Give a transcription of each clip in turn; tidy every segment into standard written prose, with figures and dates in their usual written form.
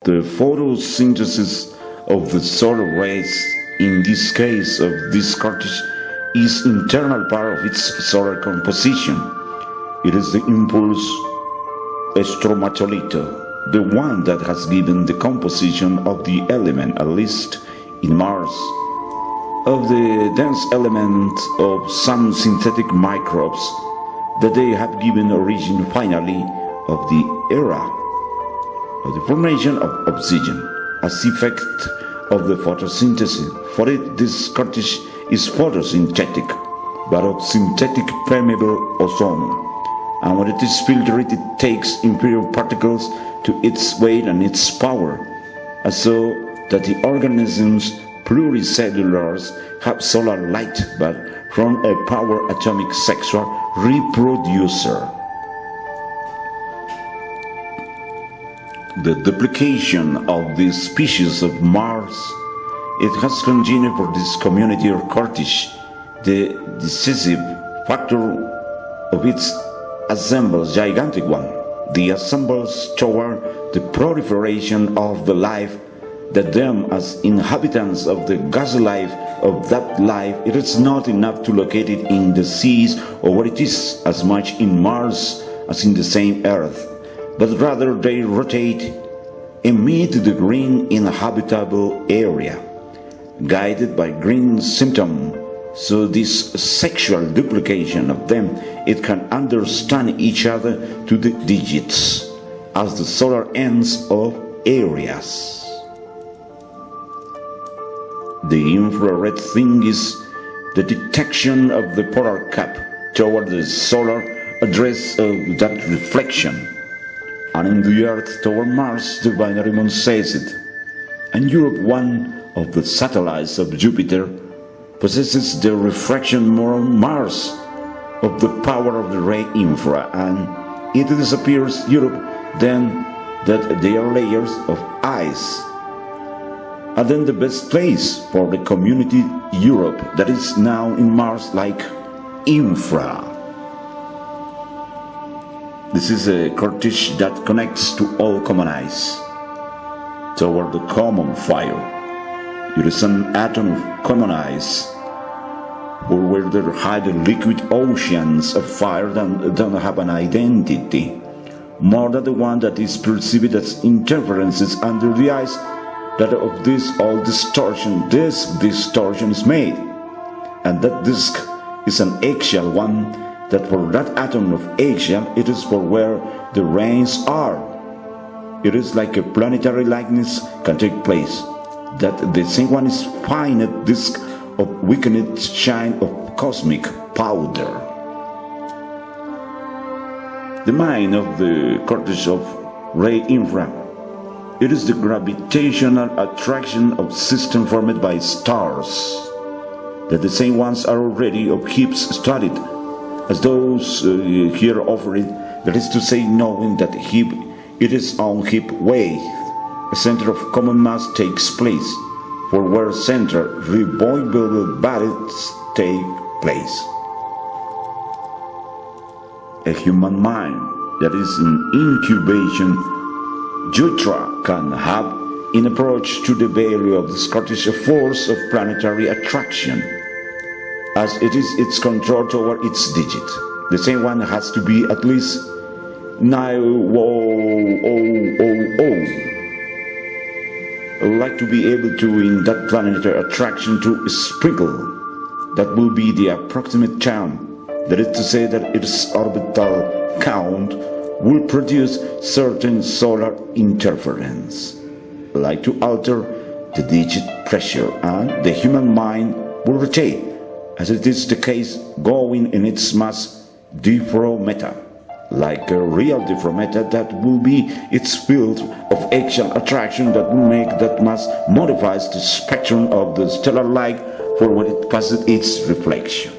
The photosynthesis of the solar rays, in this case of this cortege, is internal part of its solar composition. It is the impulse stromatolite, the one that has given the composition of the element, at least in Mars, of the dense element of some synthetic microbes that they have given origin finally of the era of the formation of oxygen as effect of the photosynthesis. For it, this cortege is photosynthetic, but of synthetic permeable ozone, and when it is filtered it takes inferior particles to its weight and its power, so that the organisms pluricellulars have solar light, but from a power atomic sexual reproducer. The duplication of the species of Mars, it has continued for this community of cortege. The decisive factor of its assembles gigantic one, the assembles toward the proliferation of the life that them as inhabitants of the gas life of that life, it is not enough to locate it in the seas or where it is as much in Mars as in the same earth, but rather they rotate amid the green inhabitable area, guided by green symptom. So this sexual duplication of them, it can understand each other to the digits as the solar ends of areas. The infrared thing is the detection of the polar cap toward the solar address of that reflection, and in the Earth toward Mars the binary moon says it, and Europe, one of the satellites of Jupiter, possesses the refraction more on Mars of the power of the ray infra, and it disappears Europe then that they are layers of ice. And then the best place for the community Europe that is now in Mars like infra. This is a cortege that connects to all common ice toward the common fire. It is an atom of common ice, or where there hide liquid oceans of fire that don't have an identity, more than the one that is perceived as interferences under the ice, that of this all distortion, this distortion is made, and that disk is an eggshell one, that for that atom of eggshell, it is for where the rains are. It is like a planetary likeness can take place, that the same one is finite disk of weakened shine of cosmic powder. The mind of the cortege of ray infra, it is the gravitational attraction of system formed by stars, that the same ones are already of heaps studied, as those here offer it, that is to say, knowing that heap it is on heap way, a center of common mass takes place, for where center revolvable bodies take place. A human mind that is in incubation, Jutra can have in approach to the value of the cortege a force of planetary attraction, as it is its control toward its digit. The same one has to be at least 9,000. I would like to be able to, in that planetary attraction, to sprinkle. That will be the approximate term. That is to say that its orbital count will produce certain solar interference, like to alter the digit pressure, and the human mind will rotate, as it is the case, going in its mass diffrometa, like a real diffrometa that will be its field of axial attraction that will make that mass modifies the spectrum of the stellar light for when it passes its reflection.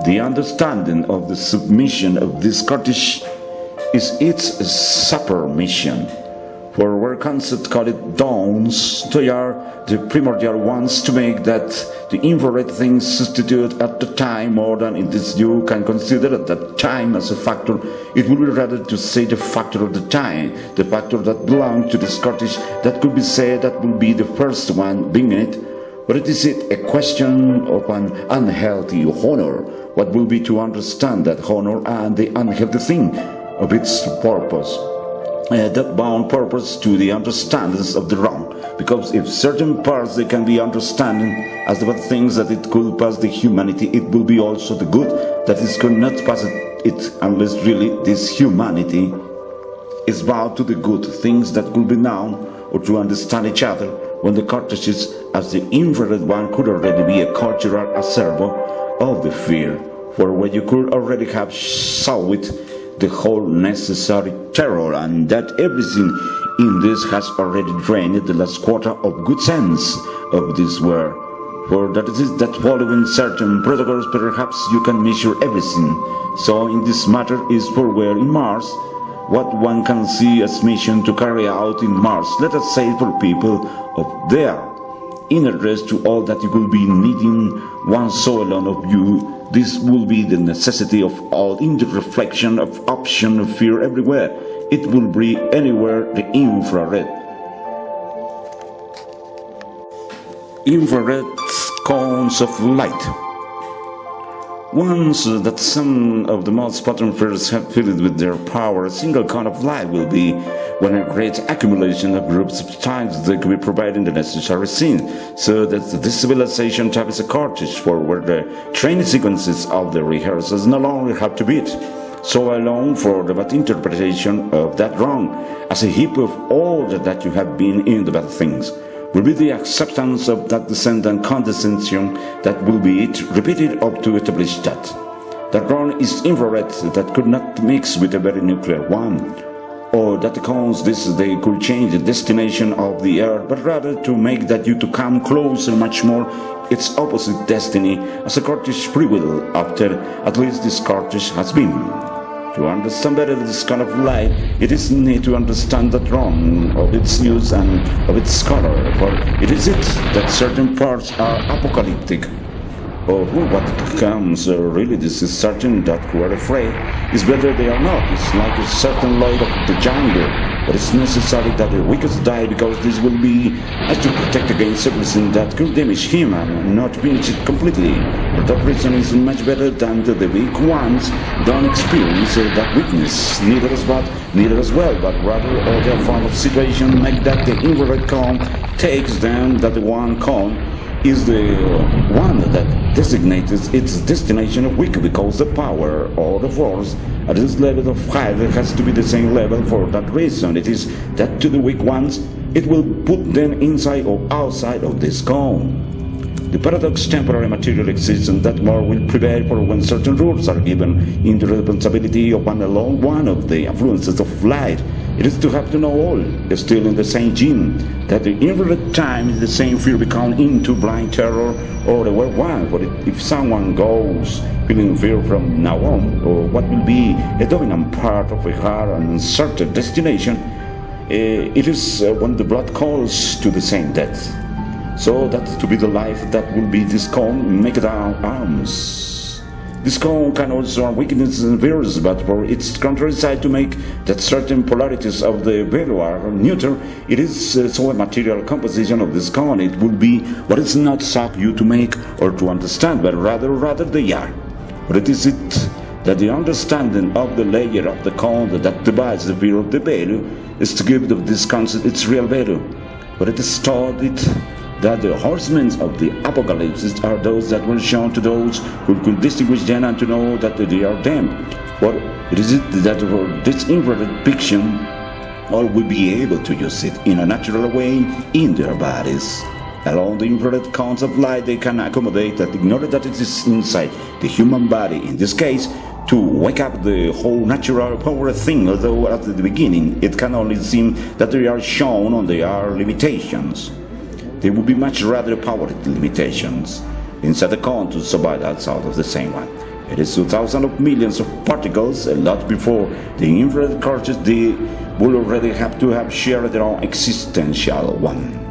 The understanding of the submission of this cortege is its submission, for where concepts call it dawns, they are the primordial ones to make that the infrared things substitute at the time more than in this you can consider that time as a factor. It would be rather to say the factor of the time, the factor that belongs to the Scottish, that could be said that will be the first one being in it. But it is a question of an unhealthy honor. What will be to understand that honor and the unhealthy thing of its purpose? That bound purpose to the understandings of the wrong, because if certain parts they can be understanding as the bad things that it could pass the humanity, it will be also the good that it could not pass it unless really this humanity is bound to the good things that could be known or to understand each other, when the corteges as the infrared one could already be a cultural acervo of the fear, for where you could already have solved the whole necessary terror, and that everything in this has already drained the last quarter of good sense of this world. For that it is that following certain protocols perhaps you can measure everything. So in this matter is for where in Mars, what one can see as mission to carry out in Mars, let us say for people of their inner rest to all that you will be needing one so alone of you. This will be the necessity of all in the reflection of option of fear everywhere. It will be anywhere the infrared cones of light. Once that some of the most potent fears have filled with their power, a single cone of light will be when a great accumulation of groups of times they could be providing the necessary scene, so that the civilization type is a cortege for where the training sequences of the rehearsals no longer have to beat. So I long for the bad interpretation of that wrong as a heap of all that you have been in the bad things, will be the acceptance of that descent and condescension that will be it repeated up to establish that. That wrong is infrared that could not mix with a very nuclear one, or that cause this they could change the destination of the earth, but rather to make that you to come closer much more its opposite destiny as a cortege free will after at least this cortege has been. To understand better this kind of light, it is need to understand that wrong of its use and of its color, for it is it that certain parts are apocalyptic. Or what comes really, this is certain that who are afraid is better they are not. It's like a certain light of the jungle, but it's necessary that the weakest die, because this will be as to protect against everything that could damage him and not finish it completely. For that reason is much better than the weak ones don't experience that weakness, neither as bad, neither as well, but rather other form of situation make that the infrared cone takes them that the one cone is the one that designates its destination of weak, because the power or the force at this level of height has to be the same level. For that reason it is that to the weak ones it will put them inside or outside of this cone. The paradox temporary material exists, and that more will prevail for when certain rules are given in the responsibility of one alone one of the influences of light. It is to have to know all, still in the same gene, that the infrared time is the same fear become into blind terror or the world one. But if someone goes feeling fear from now on, or what will be a dominant part of a hard and uncertain destination, it is when the blood calls to the same death. So that to be the life that will be this cone, make it our arms. This cone can also have weaknesses and fears, but for its contrary side to make that certain polarities of the value are neutral, it is so a material composition of this cone. It will be what is not suck you to make or to understand, but rather they are. But it is it that the understanding of the layer of the cone that divides the fear of the value is to give this concept its real value. But it is taught that the horsemen of the apocalypse are those that were shown to those who could distinguish them and to know that they are them. But it is it that for this infrared fiction all will be able to use it in a natural way in their bodies. Along the infrared cones of light they can accommodate that ignore that it is inside the human body, in this case to wake up the whole natural power thing, although at the beginning it can only seem that they are shown on their limitations. They would be much rather powered limitations inside the cone to survive outside of the same one. It is 2,000 of millions of particles, a lot before the infrared cortex. They will already have to have shared their own existential one.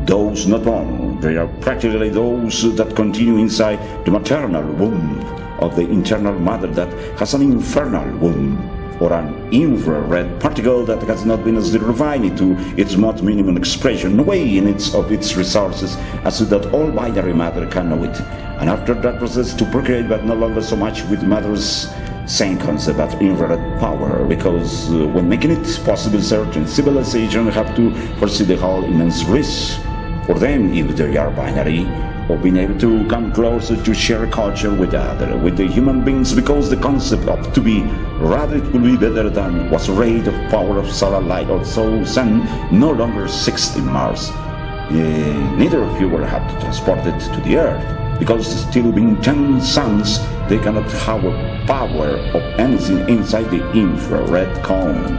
Those not born, they are practically those that continue inside the maternal womb of the internal mother that has an infernal womb, or an infrared particle that has not been as refined to its most minimum expression, weighing of its resources as so that all binary matter can know it. And after that process to procreate, but no longer so much with matter's same concept of infrared power, because when making it possible, certain civilizations have to foresee the whole immense risk for them, if they are binary, of being able to come closer to share culture with the human beings, because the concept of to be rather it will be better than was rate of power of solar light or so sun no longer 16 Mars. Neither of you will have to transport it to the Earth, because still being 10 suns, they cannot have a power of anything inside the infrared cone.